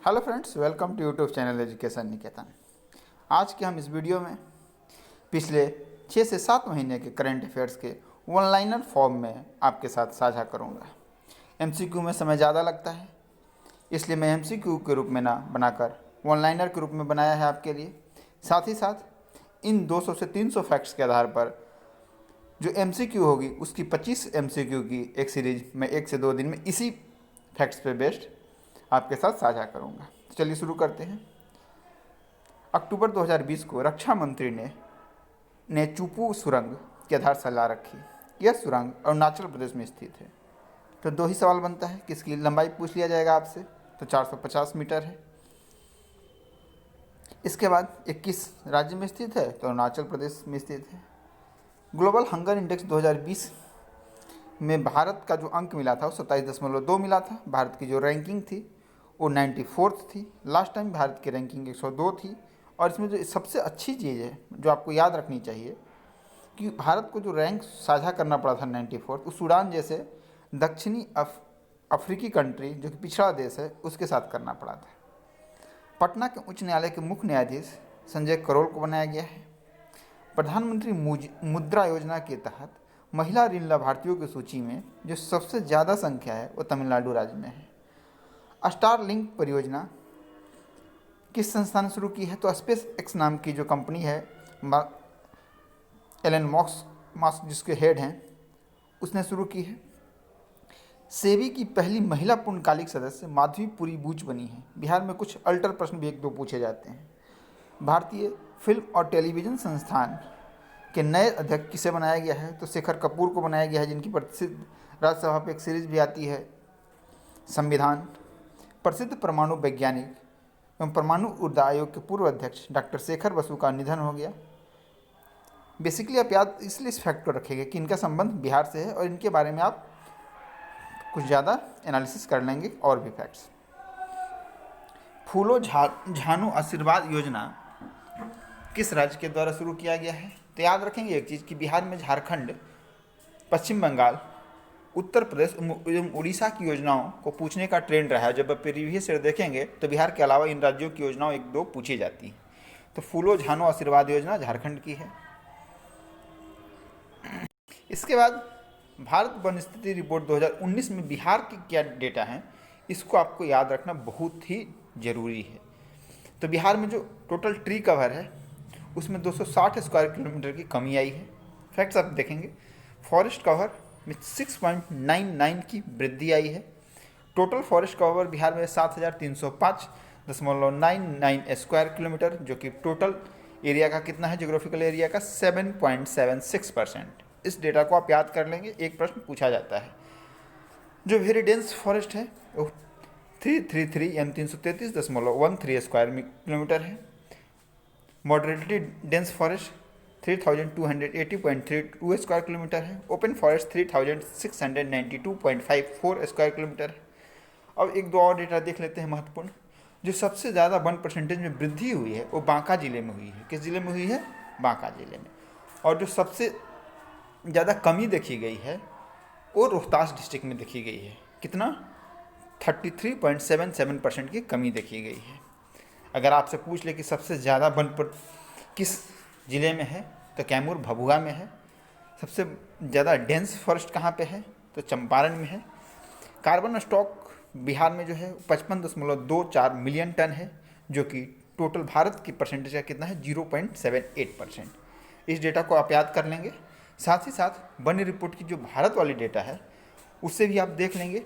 Hello friends, welcome to YouTube channel education Niketan. आज के हम इस वीडियो में पिछले 6 से 7 महीने के करंट अफेयर्स के वन लाइनर फॉर्म में आपके साथ साझा करूंगा। एमसीक्यू में समय ज़्यादा लगता है, इसलिए मैं एमसीक्यू के रूप में ना बनाकर वन लाइनर के रूप में बनाया है आपके लिए। साथ ही साथ इन 200 से 300 फैक्ट्स के आधार पर जो एमसीक्यू होगी उसकी 25 एमसीक्यू की एक सीरीज मैं 1 से 2 दिन में इसी फैक्ट्स पे बेस्ड आपके साथ साझा करूंगा। तो चलिए शुरू करते हैं। अक्टूबर 2020 को रक्षा मंत्री ने चूपू सुरंग की आधारशिला रखी। यह सुरंग अरुणाचल प्रदेश में स्थित है। तो 2 ही सवाल बनता है कि इसकी लंबाई पूछ लिया जाएगा आपसे, तो 450 मीटर है। इसके बाद 21 राज्य में स्थित है, तो अरुणाचल प्रदेश में स्थित है। ग्लोबल हंगर इंडेक्स 2020 में भारत का जो अंक मिला था वो 27.2 मिला था। भारत की जो रैंकिंग थी वो 94th थी। लास्ट टाइम भारत की रैंकिंग 102 थी। और इसमें जो सबसे अच्छी चीज़ है जो आपको याद रखनी चाहिए कि भारत को जो रैंक साझा करना पड़ा था 94th, उस सूडान जैसे दक्षिणी अफ्रीकी कंट्री जो कि पिछड़ा देश है उसके साथ करना पड़ा था। पटना के उच्च न्यायालय के मुख्य न्यायाधीश संजय करोल को बनाया गया है। प्रधानमंत्री मुद्रा योजना के तहत महिला ऋण लाभार्थियों की सूची में जो सबसे ज़्यादा संख्या है वो तमिलनाडु राज्य में है। स्टारलिंक परियोजना किस संस्था ने शुरू की है? तो स्पेस एक्स नाम की जो कंपनी है, एलन मास्क जिसके हेड हैं, उसने शुरू की है। सेबी की पहली महिला पूर्णकालिक सदस्य माधवी पुरी बूच बनी है। बिहार में कुछ अल्टर प्रश्न भी 1-2 पूछे जाते हैं। भारतीय फिल्म और टेलीविज़न संस्थान के नए अध्यक्ष किसे बनाया गया है? तो शेखर कपूर को बनाया गया है, जिनकी प्रसिद्ध राज्यसभा पर एक सीरीज भी आती है संविधान। प्रसिद्ध परमाणु वैज्ञानिक एवं परमाणु ऊर्जा आयोग के पूर्व अध्यक्ष डॉक्टर शेखर बसु का निधन हो गया। बेसिकली आप याद इसलिए इस फैक्ट को रखेंगे कि इनका संबंध बिहार से है और इनके बारे में आप कुछ ज़्यादा एनालिसिस कर लेंगे और भी फैक्ट्स। फूलो झानो आशीर्वाद योजना किस राज्य के द्वारा शुरू किया गया है? तो याद रखेंगे एक चीज़ कि बिहार में झारखंड, पश्चिम बंगाल, उत्तर प्रदेश एवं उड़ीसा की योजनाओं को पूछने का ट्रेंड रहा है। जब आप प्रीवियस ईयर देखेंगे तो बिहार के अलावा इन राज्यों की योजनाओं 1-2 पूछी जाती हैं। तो फूलो झानो आशीर्वाद योजना झारखंड की है। इसके बाद भारत वन स्थिति रिपोर्ट 2019 में बिहार की क्या डेटा है, इसको आपको याद रखना बहुत ही ज़रूरी है। तो बिहार में जो टोटल ट्री कवर है उसमें 260 स्क्वायर किलोमीटर की कमी आई है। फैक्ट्स आप देखेंगे, फॉरेस्ट कवर में 6.99 की वृद्धि आई है। टोटल फॉरेस्ट कवर बिहार में 7,305.99 स्क्वायर किलोमीटर, जो कि टोटल एरिया का कितना है, ज्योग्राफिकल एरिया का 7.76%। इस डेटा को आप याद कर लेंगे, एक प्रश्न पूछा जाता है। जो वेरी डेंस फॉरेस्ट है वो 333 यानी 333.13 स्क्वायर किलोमीटर है। Moderately dense forest 3280.32 square kilometre है। ओपन फॉरेस्ट 3692.54 स्क्वायर किलोमीटर है। अब 1-2 और डेटा देख लेते हैं महत्वपूर्ण। जो सबसे ज़्यादा वन परसेंटेज में वृद्धि हुई है वो बांका जिले में हुई है। किस जिले में हुई है? बांका जिले में। और जो सबसे ज़्यादा कमी देखी गई है वो रोहतास डिस्ट्रिक्ट में देखी गई है। कितना? 33.77% की कमी देखी गई है। अगर आपसे पूछ ले कि सबसे ज़्यादा वन पर किस ज़िले में है, तो कैमूर भभुआ में है। सबसे ज़्यादा डेंस फॉरेस्ट कहाँ पे है? तो चंपारण में है। कार्बन स्टॉक बिहार में जो है 55.24 मिलियन टन है, जो कि टोटल भारत की परसेंटेज का कितना है? 0.78%। इस डेटा को आप याद कर लेंगे। साथ ही साथ वन रिपोर्ट की जो भारत वाली डेटा है उससे भी आप देख लेंगे।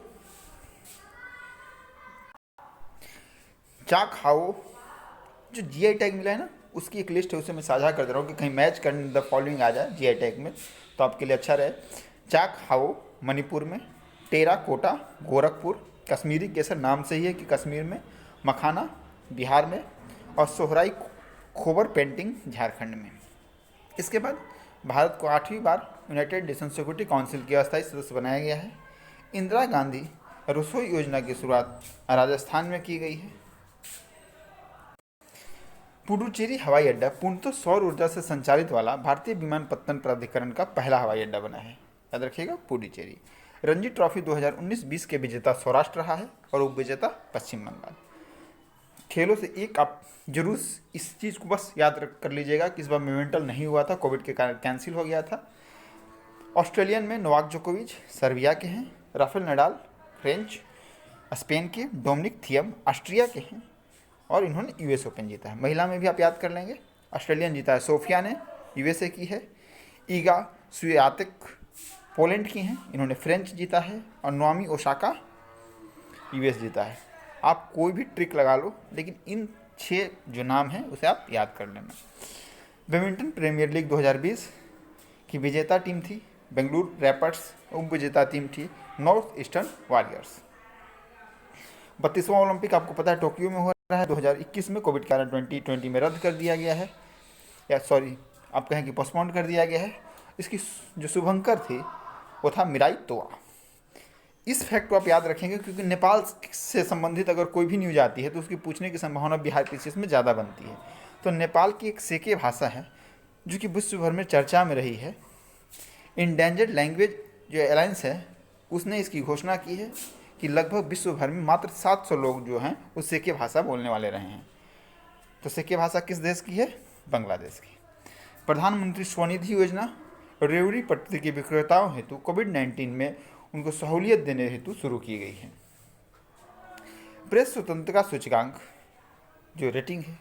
चाक हाओ जो जीआई टैग मिला है ना, उसकी एक लिस्ट है, उसे मैं साझा कर दे रहा हूँ कि कहीं मैच करने द फॉलोइंग आ जाए जीआई टैग में, तो आपके लिए अच्छा रहे। चाक हाओ मणिपुर में, टेराकोटा गोरखपुर, कश्मीरी केसर नाम से ही है कि कश्मीर में, मखाना बिहार में, और सोहराई खोबर पेंटिंग झारखंड में। इसके बाद भारत को 8वीं बार यूनाइटेड नेशन सिक्योरिटी काउंसिल की अस्थायी सदस्य बनाया गया है। इंदिरा गांधी रसोई योजना की शुरुआत राजस्थान में की गई है। पुडुचेरी हवाई अड्डा पूर्णतः सौर ऊर्जा से संचालित वाला भारतीय विमानपत्तन प्राधिकरण का पहला हवाई अड्डा बना है। याद रखिएगा, पुडुचेरी। रणजी ट्रॉफी 2019-20 के विजेता सौराष्ट्र रहा है और उपविजेता पश्चिम बंगाल। खेलों से एक आप जरूर इस चीज़ को बस याद रख कर लीजिएगा कि इस बार मोमेंटल नहीं हुआ था, कोविड के कारण कैंसिल हो गया था। ऑस्ट्रेलियन में नोवाक जोकोविच सर्बिया के हैं, राफेल नडाल फ्रेंच स्पेन के, डोमिनिक थियम ऑस्ट्रिया के हैं और इन्होंने यूएस ओपन जीता है। महिला में भी आप याद कर लेंगे, ऑस्ट्रेलियन जीता है सोफिया ने, यूएसए की है। ईगा स्वियातेक पोलैंड की हैं, इन्होंने फ्रेंच जीता है। और नोमी ओसाका यूएस जीता है। आप कोई भी ट्रिक लगा लो, लेकिन इन 6 जो नाम हैं उसे आप याद कर लेना। बैडमिंटन प्रीमियर लीग 2020 की विजेता टीम थी बेंगलुरु रैपर्स, उप विजेता टीम थी नॉर्थ ईस्टर्न वॉरियर्स। 32वां ओलंपिक आपको पता है टोक्यो में हो रहा है, 2021 में कोविड के कारण 2020 में रद्द कर दिया गया है, या सॉरी आप कहें कि पोस्टपोन कर दिया गया है। इसकी जो शुभंकर थी वो था मिराई तोआ। इस फैक्ट को आप याद रखेंगे क्योंकि नेपाल से संबंधित अगर कोई भी न्यूज आती है तो उसकी पूछने की संभावना बिहार पीसीएस में ज़्यादा बनती है। तो नेपाल की एक सेके भाषा है जो कि विश्व भर में चर्चा में रही है। इंडेंजर्ड लैंग्वेज जो अलायंस है उसने इसकी घोषणा की है कि लगभग विश्व भर में मात्र 700 लोग जो हैं वो सेके भाषा बोलने वाले रहे हैं। तो सेके भाषा किस देश की है? बांग्लादेश की। प्रधानमंत्री स्वनिधि योजना रेवड़ी पट्टी के विक्रेताओं हेतु कोविड-19 में उनको सहूलियत देने हेतु शुरू की गई है। प्रेस स्वतंत्रता सूचकांक जो रेटिंग है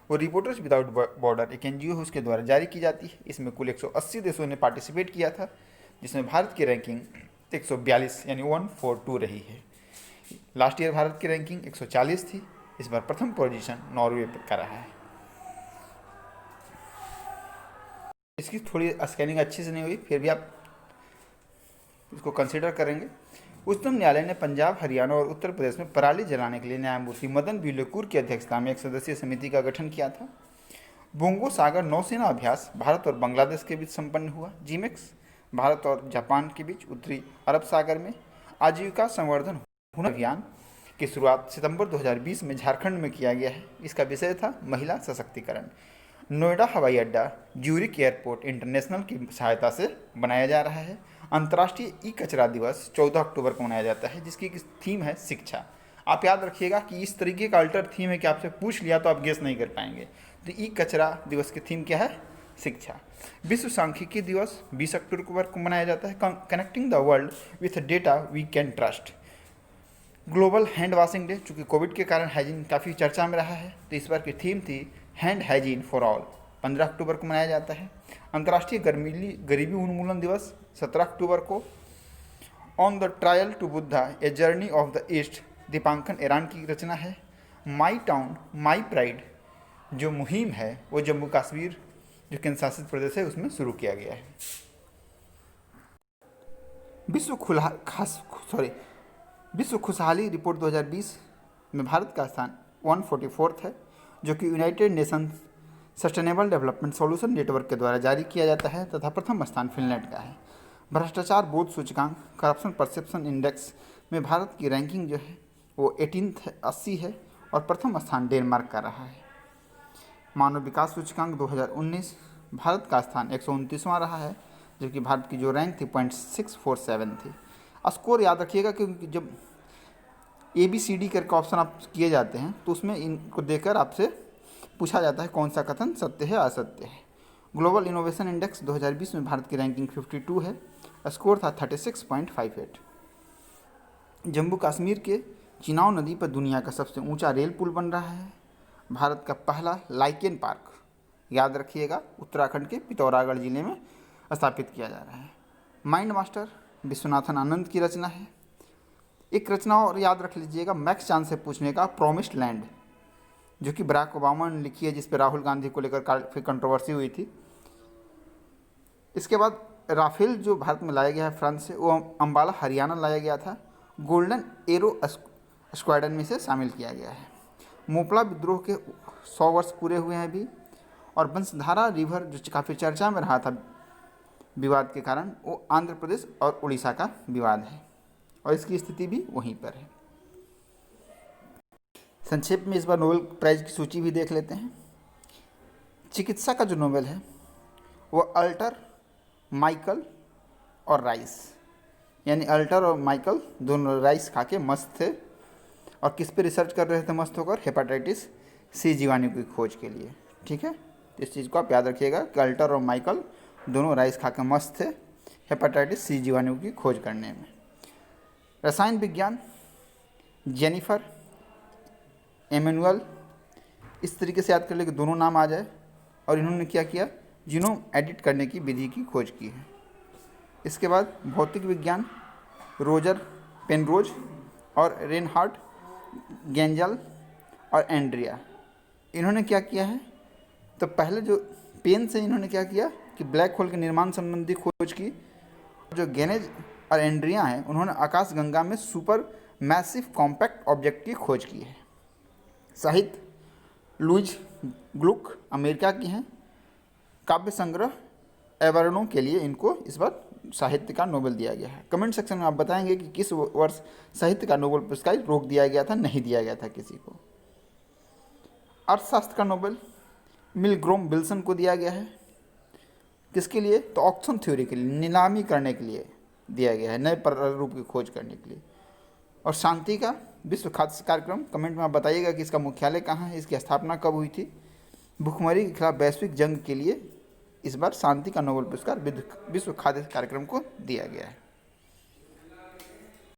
वो रिपोर्टर्स विदाउट बॉर्डर एक एनजीओ है उसके द्वारा जारी की जाती है। इसमें कुल 180 देशों ने पार्टिसिपेट किया था, जिसमें भारत की रैंकिंग 142 यानी 142 रही है। लास्ट ईयर भारत की रैंकिंग 140 थी, इस बार प्रथम पोजीशन नॉर्वे का रहा है। इसकी थोड़ी स्कैनिंग अच्छी से नहीं हुई, फिर भी आप इसको कंसिडर करेंगे। उच्चतम न्यायालय ने पंजाब, हरियाणा और उत्तर प्रदेश में पराली जलाने के लिए न्यायमूर्ति मदन बी लोकुर की अध्यक्षता में एक सदस्यीय समिति का गठन किया था। बोंगो सागर नौसेना अभ्यास भारत और बांग्लादेश के बीच संपन्न हुआ। जीमेक्स भारत और जापान के बीच उत्तरी अरब सागर में आजीविका संवर्धन हुनर अभियान की शुरुआत सितंबर 2020 में झारखंड में किया गया है। इसका विषय था महिला सशक्तिकरण। नोएडा हवाई अड्डा ज्यूरिक एयरपोर्ट इंटरनेशनल की सहायता से बनाया जा रहा है। अंतर्राष्ट्रीय ई कचरा दिवस 14 अक्टूबर को मनाया जाता है, जिसकी थीम है शिक्षा। आप याद रखिएगा कि इस तरीके का अल्टर थीम है कि आपसे पूछ लिया तो आप गेस नहीं कर पाएंगे। तो ई कचरा दिवस की थीम क्या है? शिक्षा। विश्व सांख्यिकी दिवस 20 अक्टूबर को मनाया जाता है। Connecting the world with data we can trust. Global hand washing day, चूँकि कोविड के कारण हाइजीन काफ़ी चर्चा में रहा है, तो इस बार की थीम थी हैंड हाइजीन फॉर ऑल, 15 अक्टूबर को मनाया जाता है। अंतर्राष्ट्रीय गरीबी उन्मूलन दिवस 17 अक्टूबर को। On the trial to Buddha a journey of the east, Dipankan Iran की रचना है। माई टाउन माई प्राइड जो मुहिम है वो जम्मू कश्मीर जो केंद्र शासित प्रदेश है उसमें शुरू किया गया है। विश्व खुशहाली रिपोर्ट 2020 में भारत का स्थान 144 है, जो कि United Nations sustainable development solution network के द्वारा जारी किया जाता है तथा प्रथम स्थान फिनलैंड का है। भ्रष्टाचार बोध सूचकांक करप्शन परसेप्शन इंडेक्स में भारत की रैंकिंग जो है वो 80 है और प्रथम स्थान डेनमार्क का रहा है। मानव विकास सूचकांक 2019 भारत का स्थान 129वां रहा है, जबकि भारत की जो रैंक थी 0.647 थी। स्कोर याद रखिएगा क्योंकि जब ABCD करके ऑप्शन आप किए जाते हैं तो उसमें इनको देखकर आपसे पूछा जाता है कौन सा कथन सत्य है असत्य है। ग्लोबल इनोवेशन इंडेक्स 2020 में भारत की रैंकिंग 52 है, स्कोर था 36.58। जम्मू कश्मीर के चिनाव नदी पर दुनिया का सबसे ऊंचा रेल पुल बन रहा है। भारत का पहला लाइकेन पार्क याद रखिएगा उत्तराखंड के पिथौरागढ़ जिले में स्थापित किया जा रहा है। माइंड मास्टर विश्वनाथन आनंद की रचना है। एक रचना और याद रख लीजिएगा मैक्स चांद से पूछने का, प्रॉमिस्ड लैंड, जो कि बराक ओबामा ने लिखी है, जिस पर राहुल गांधी को लेकर काफ़ी कंट्रोवर्सी हुई थी। इसके बाद राफेल जो भारत में लाया गया है फ्रांस से, वो अम्बाला हरियाणा लाया गया था। गोल्डन एरो स्क्वाड्रन में से शामिल किया गया है। मोपला विद्रोह के 100 वर्ष पूरे हुए हैं अभी। और बंसधारा रिवर जो काफ़ी चर्चा में रहा था विवाद के कारण, वो आंध्र प्रदेश और उड़ीसा का विवाद है और इसकी स्थिति भी वहीं पर है। संक्षेप में इस बार नोबेल प्राइज़ की सूची भी देख लेते हैं। चिकित्सा का जो नोबेल है वो अल्टर, माइकल और राइस, यानी अल्टर और माइकल दोनों राइस खा के मस्त थे, और किस पे रिसर्च कर रहे थे मस्त होकर? हेपेटाइटिस सी जीवाणु की खोज के लिए। ठीक है, तो इस चीज़ को आप याद रखिएगा कि अल्टर और माइकल दोनों राइस खा के मस्त थे हेपेटाइटिस सी जीवाणु की खोज करने में। रसायन विज्ञान जेनिफर एमेनुअल, इस तरीके से याद कर ले कि दोनों नाम आ जाए। और इन्होंने क्या किया? जीनोम एडिट करने की विधि की खोज की है। इसके बाद भौतिक विज्ञान रोजर पेनरोज और रेनहार्ड गेंजल और एंड्रिया, इन्होंने क्या किया है? तो पहले जो पेन से इन्होंने क्या किया कि ब्लैक होल के निर्माण संबंधी खोज की। जो गेनेज और एंड्रिया हैं उन्होंने आकाशगंगा में सुपर मैसिव कॉम्पैक्ट ऑब्जेक्ट की खोज की है। साहित्य लुइज ग्लुक अमेरिका की हैं। काव्य संग्रह एवर्नो के लिए इनको इस बार साहित्य का नोबेल दिया गया है। कमेंट सेक्शन में आप बताएंगे कि किस वर्ष साहित्य का नोबेल पुरस्कार रोक दिया गया था, नहीं दिया गया था किसी को। अर्थशास्त्र का नोबेल मिलग्रोम विल्सन को दिया गया है। किसके लिए? तो ऑक्शन थ्योरी के लिए, नीलामी करने के लिए दिया गया है, नए प्रारूप की खोज करने के लिए। और शांति का विश्व खाद्य कार्यक्रम, कमेंट में आप बताइएगा कि इसका मुख्यालय कहाँ है, इसकी स्थापना कब हुई थी। भुखमरी के खिलाफ वैश्विक जंग के लिए इस बार शांति का नोबेल पुरस्कार विश्व खाद्य कार्यक्रम को दिया गया है।